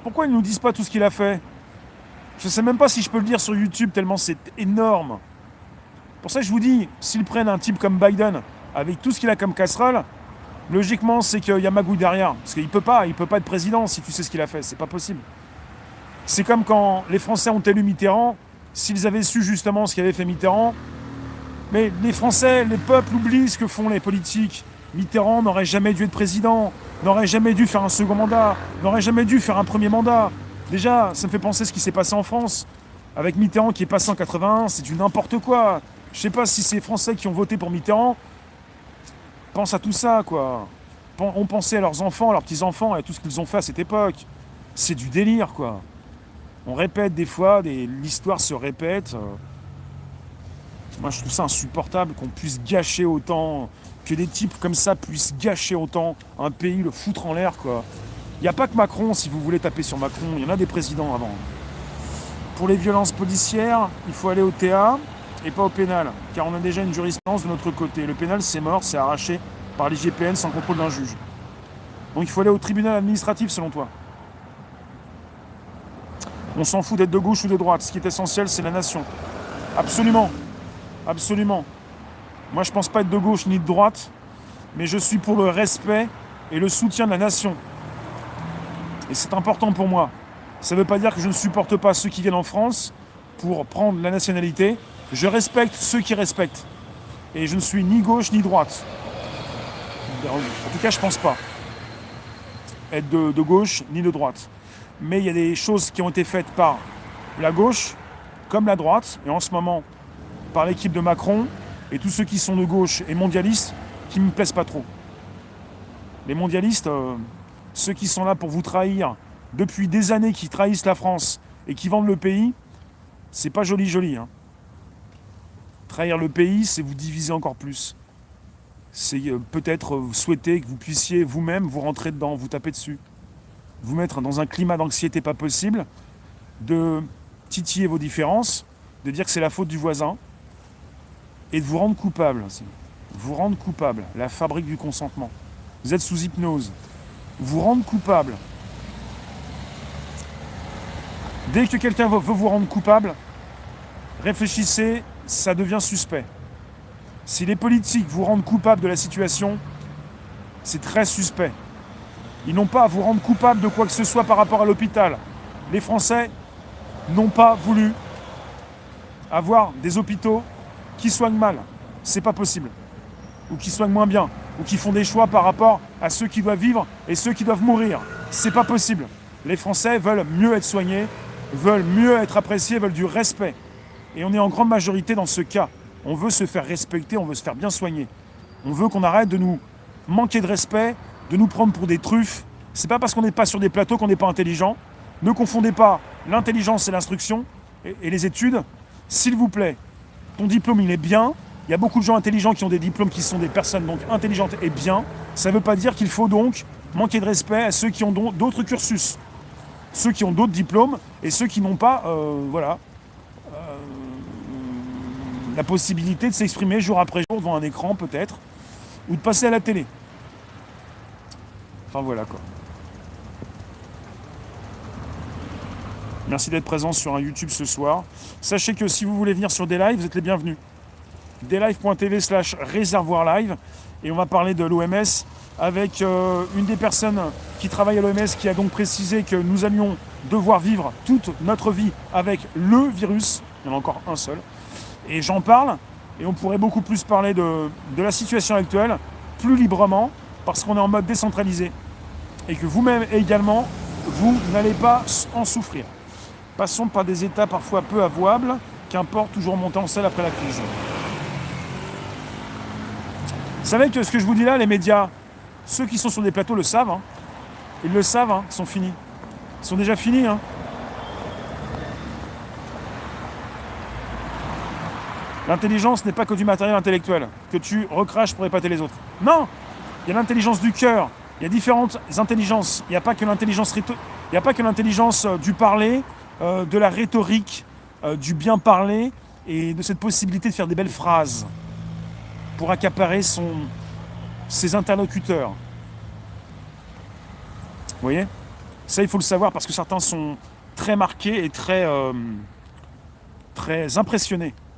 Pourquoi ils ne nous disent pas tout ce qu'il a fait? Je ne sais même pas si je peux le dire sur YouTube, tellement c'est énorme. Pour ça, je vous dis, s'ils prennent un type comme Biden, avec tout ce qu'il a comme casserole, logiquement, c'est qu'il y a magouille derrière. Parce qu'il peut pas être président si tu sais ce qu'il a fait. C'est pas possible. C'est comme quand les Français ont élu Mitterrand, s'ils avaient su justement ce qu'avait fait Mitterrand. Mais les Français, les peuples oublient ce que font les politiques. Mitterrand n'aurait jamais dû être président, n'aurait jamais dû faire un second mandat, n'aurait jamais dû faire un premier mandat. Déjà, ça me fait penser à ce qui s'est passé en France. Avec Mitterrand qui est passé en 81, c'est du n'importe quoi. Je sais pas si ces Français qui ont voté pour Mitterrand pensent à tout ça, quoi. On pensait à leurs enfants, à leurs petits-enfants, et à tout ce qu'ils ont fait à cette époque. C'est du délire, quoi. On répète des fois, l'histoire se répète. Moi, je trouve ça insupportable qu'on puisse gâcher autant, que des types comme ça puissent gâcher autant un pays, le foutre en l'air, quoi. Il n'y a pas que Macron, si vous voulez taper sur Macron, il y en a des présidents avant. Pour les violences policières, il faut aller au TA et pas au pénal, car on a déjà une jurisprudence de notre côté. Le pénal, c'est mort, c'est arraché par l'IGPN sans contrôle d'un juge. Donc il faut aller au tribunal administratif, selon toi. On s'en fout d'être de gauche ou de droite. Ce qui est essentiel, c'est la nation. Absolument. Absolument. Moi, je ne pense pas être de gauche ni de droite, mais je suis pour le respect et le soutien de la nation. Et c'est important pour moi. Ça ne veut pas dire que je ne supporte pas ceux qui viennent en France pour prendre la nationalité. Je respecte ceux qui respectent. Et je ne suis ni gauche ni droite. En tout cas, je ne pense pas être de gauche ni de droite. Mais il y a des choses qui ont été faites par la gauche comme la droite, et en ce moment par l'équipe de Macron, et tous ceux qui sont de gauche et mondialistes qui ne me plaisent pas trop. Les mondialistes, ceux qui sont là pour vous trahir depuis des années, qui trahissent la France et qui vendent le pays, c'est pas joli, hein. Trahir le pays, c'est vous diviser encore plus. C'est peut-être souhaiter que vous puissiez vous-même vous rentrer dedans, vous taper dessus. Vous mettre dans un climat d'anxiété pas possible, de titiller vos différences, de dire que c'est la faute du voisin, et de vous rendre coupable. Vous rendre coupable, la fabrique du consentement. Vous êtes sous hypnose. Vous rendre coupable. Dès que quelqu'un veut vous rendre coupable, réfléchissez, ça devient suspect. Si les politiques vous rendent coupable de la situation, c'est très suspect. Ils n'ont pas à vous rendre coupable de quoi que ce soit par rapport à l'hôpital. Les Français n'ont pas voulu avoir des hôpitaux qui soignent mal. C'est pas possible. Ou qui soignent moins bien. Ou qui font des choix par rapport à ceux qui doivent vivre et ceux qui doivent mourir. C'est pas possible. Les Français veulent mieux être soignés, veulent mieux être appréciés, veulent du respect. Et on est en grande majorité dans ce cas. On veut se faire respecter, on veut se faire bien soigner. On veut qu'on arrête de nous manquer de respect, de nous prendre pour des truffes. C'est pas parce qu'on n'est pas sur des plateaux qu'on n'est pas intelligent. Ne confondez pas l'intelligence et l'instruction et les études. S'il vous plaît, ton diplôme il est bien. Il y a beaucoup de gens intelligents qui ont des diplômes qui sont des personnes donc intelligentes et bien. Ça ne veut pas dire qu'il faut donc manquer de respect à ceux qui ont d'autres cursus. Ceux qui ont d'autres diplômes et ceux qui n'ont pas la possibilité de s'exprimer jour après jour devant un écran peut-être, ou de passer à la télé. Enfin voilà quoi. Merci d'être présent sur un YouTube ce soir. Sachez que si vous voulez venir sur des lives, vous êtes les bienvenus. deslive.tv/réservoir-live et on va parler de l'OMS avec une des personnes qui travaille à l'OMS qui a donc précisé que nous allions devoir vivre toute notre vie avec le virus. Il y en a encore un seul. Et j'en parle, et on pourrait beaucoup plus parler de la situation actuelle, plus librement, parce qu'on est en mode décentralisé. Et que vous-même également, vous n'allez pas en souffrir. Passons par des états parfois peu avouables, qu'importe toujours monter en selle après la crise. Vous savez que ce que je vous dis là, les médias, ceux qui sont sur des plateaux le savent, hein. Ils le savent, hein, ils sont finis. Ils sont déjà finis, hein. L'intelligence n'est pas que du matériel intellectuel, que tu recraches pour épater les autres. Non, il y a l'intelligence du cœur, il y a différentes intelligences. Il n'y a pas que l'intelligence du parler, de la rhétorique, du bien parler et de cette possibilité de faire des belles phrases pour accaparer ses interlocuteurs. Vous voyez ? Ça, il faut le savoir parce que certains sont très marqués et très impressionnés